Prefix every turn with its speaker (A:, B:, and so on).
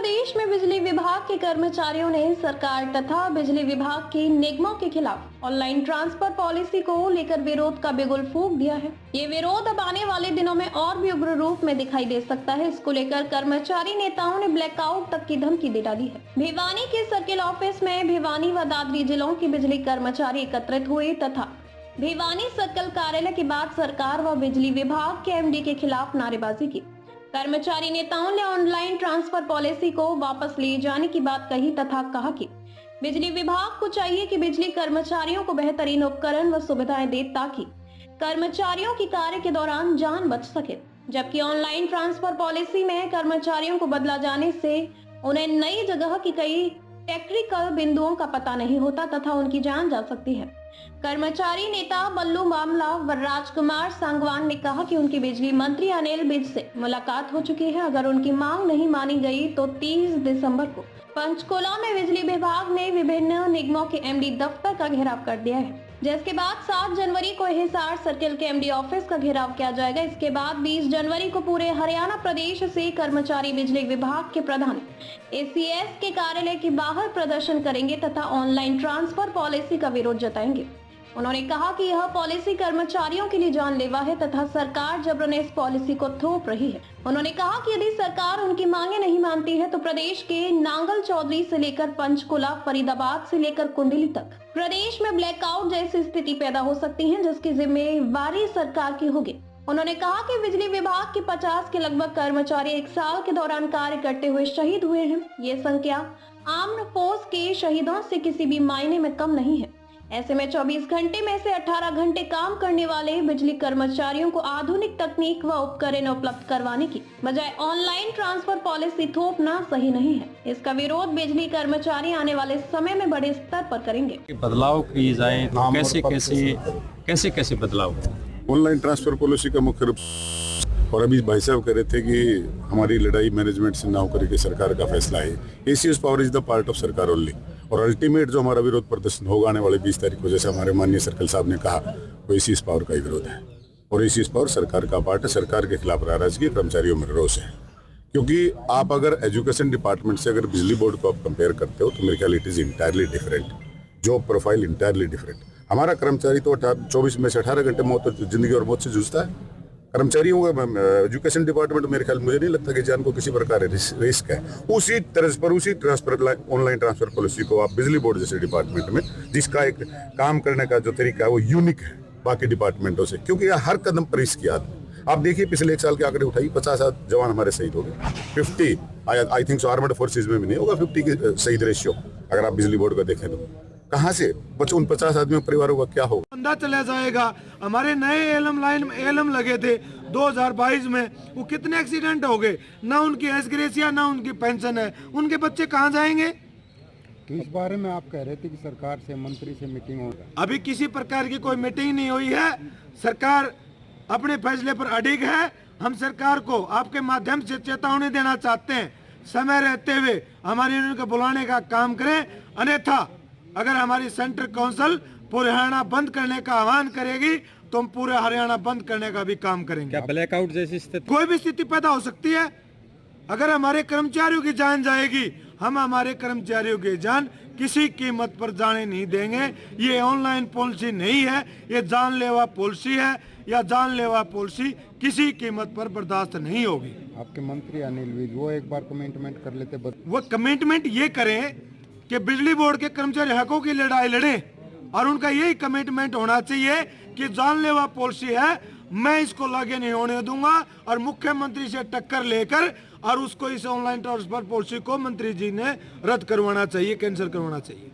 A: प्रदेश में बिजली विभाग के कर्मचारियों ने सरकार तथा बिजली विभाग के निगमों के खिलाफ ऑनलाइन ट्रांसफर पॉलिसी को लेकर विरोध का बिगुल फूंक दिया है। ये विरोध अब आने वाले दिनों में और भी उग्र रूप में दिखाई दे सकता है। इसको लेकर कर्मचारी नेताओं ने ब्लैकआउट तक की धमकी दे डाली है। भिवानी के सर्किल ऑफिस में भिवानी व दादरी जिलों के बिजली कर्मचारी एकत्रित हुए तथा भिवानी सर्कल कार्यालय के बाद सरकार व बिजली विभाग के एमडी के खिलाफ नारेबाजी की। कर्मचारी नेताओं ने ऑनलाइन ट्रांसफर पॉलिसी को वापस लिए जाने की बात कही तथा कहा कि बिजली विभाग को चाहिए कि बिजली कर्मचारियों को बेहतरीन उपकरण व सुविधाएं दे ताकि कर्मचारियों की कार्य के दौरान जान बच सके। जबकि ऑनलाइन ट्रांसफर पॉलिसी में कर्मचारियों को बदला जाने से उन्हें नई जगह की कई टेक्निकल बिंदुओं का पता नहीं होता तथा उनकी जान जा सकती है। कर्मचारी नेता बल्लू मामला व राजकुमार सांगवान ने कहा कि उनकी बिजली मंत्री अनिल विज से मुलाकात हो चुकी है। अगर उनकी मांग नहीं मानी गई तो 30 दिसंबर को पंचकुला में बिजली विभाग ने विभिन्न निगमों के एमडी दफ्तर का घेराव कर दिया है, जिसके बाद 7 जनवरी को हिसार सर्किल के एमडी ऑफिस का घेराव किया जाएगा। इसके बाद 20 जनवरी को पूरे हरियाणा प्रदेश से कर्मचारी बिजली विभाग के प्रधान एसीएस के कार्यालय के बाहर प्रदर्शन करेंगे तथा ऑनलाइन ट्रांसफर पॉलिसी का विरोध जताएंगे। उन्होंने कहा कि यह पॉलिसी कर्मचारियों के लिए जानलेवा है तथा सरकार जबरन इस पॉलिसी को थोप रही है। उन्होंने कहा कि यदि सरकार उनकी मांगे नहीं मानती है तो प्रदेश के नांगल चौधरी से लेकर पंचकुला, फरीदाबाद से लेकर कुंडली तक प्रदेश में ब्लैकआउट जैसी स्थिति पैदा हो सकती है, जिसकी जिम्मेवारी सरकार की होगी। उन्होंने कहा कि बिजली विभाग के 50 के लगभग कर्मचारी 1 साल के दौरान कार्य करते हुए शहीद हुए हैं। ये संख्या आर्म्ड फोर्स के शहीदों से किसी भी मायने में कम नहीं है। ऐसे में 24 घंटे में से 18 घंटे काम करने वाले बिजली कर्मचारियों को आधुनिक तकनीक व उपकरण उपलब्ध करवाने की बजाय ऑनलाइन ट्रांसफर पॉलिसी थोपना सही नहीं है। इसका विरोध बिजली कर्मचारी आने वाले समय में बड़े स्तर पर करेंगे।
B: बदलाव किए जाए तो कैसे बदलाव?
C: ऑनलाइन ट्रांसफर पॉलिसी का मुख्य रूप, और अभी भाई साहब कह रहे थे कि हमारी लड़ाई मैनेजमेंट से ना होकर के सरकार का फैसला है। ACS power is the part of सरकार ओनली, और अल्टीमेट जो हमारा विरोध प्रदर्शन होगा आने वाले 20 तारीख को, जैसे हमारे माननीय सर्कल साहब ने कहा, वो एसीएस पावर का ही विरोध है। और एसीएस पावर सरकार का पार्ट है। सरकार के खिलाफ नाराजगी, कर्मचारियों में रोष है। क्योंकि आप अगर एजुकेशन डिपार्टमेंट से अगर बिजली बोर्ड को आप कंपेयर करते हो तो मेरे ख्याल it is entirely different, job profile entirely different. हमारा कर्मचारी तो 24 में से 18 घंटे जिंदगी और मौत से जूझता है। कर्मचारियों का एजुकेशन डिपार्टमेंट मेरे ख्याल, मुझे नहीं लगता कि जान को किसी प्रकार रिस्क है। उसी तरह पर उसी ट्रांसफर ऑनलाइन ट्रांसफर पॉलिसी को आप बिजली बोर्ड जैसे डिपार्टमेंट में, जिसका एक काम करने का जो तरीका है वो यूनिक है बाकी डिपार्टमेंटों से, क्योंकि यह हर कदम पर रिस्क किया। आप देखिए पिछले 1 साल के आंकड़े उठाइए, 50 जवान हमारे शहीद हो गए। 50 I think so armed forces में भी नहीं होगा 50 की शहीद रेशियो अगर आप बिजली बोर्ड का देखें तो। कहाँ से उन 50 आदमियों परिवारों का क्या होगा?
D: बंदा चला जाएगा। हमारे नए एलएम लगे थे 2022 में, वो कितने एक्सीडेंट हो गए, ना उनकी एस ग्रेसिया ना उनकी पेंशन है, उनके बच्चे कहाँ जाएंगे?
E: तो इस बारे में आप कह रहे थे कि सरकार से, मंत्री से मीटिंग होगा।
D: अभी किसी प्रकार की कोई मीटिंग नहीं हुई है। सरकार अपने फैसले पर अडिग है। हम सरकार को आपके माध्यम से चेतावनी देना चाहते हैं, समय रहते हुए हमारी यूनियन को बुलाने का काम करें, अन्यथा अगर हमारी सेंट्रल काउंसिल पूरे हरियाणा बंद करने का आह्वान करेगी तो हम पूरे हरियाणा बंद करने का भी काम करेंगे।
B: क्या ब्लैकआउट जैसी स्थिति,
D: कोई भी स्थिति पैदा हो सकती है? अगर हमारे कर्मचारियों की जान जाएगी, हम हमारे कर्मचारियों की जान किसी कीमत पर जाने नहीं देंगे। ये ऑनलाइन पॉलिसी नहीं है, ये जानलेवा पॉलिसी है, या जानलेवा पॉलिसी किसी कीमत पर बर्दाश्त नहीं होगी।
E: आपके मंत्री अनिल विज वो एक बार कमिटमेंट कर लेते,
D: वो कमिटमेंट ये करें कि बिजली बोर्ड के कर्मचारी हकों की लड़ाई लड़े, और उनका यही कमिटमेंट होना चाहिए कि जानलेवा पॉलिसी है, मैं इसको लागू नहीं होने दूंगा, और मुख्यमंत्री से टक्कर लेकर और उसको इस ऑनलाइन ट्रांसफर पॉलिसी को मंत्री जी ने रद्द करवाना चाहिए, कैंसिल करवाना चाहिए।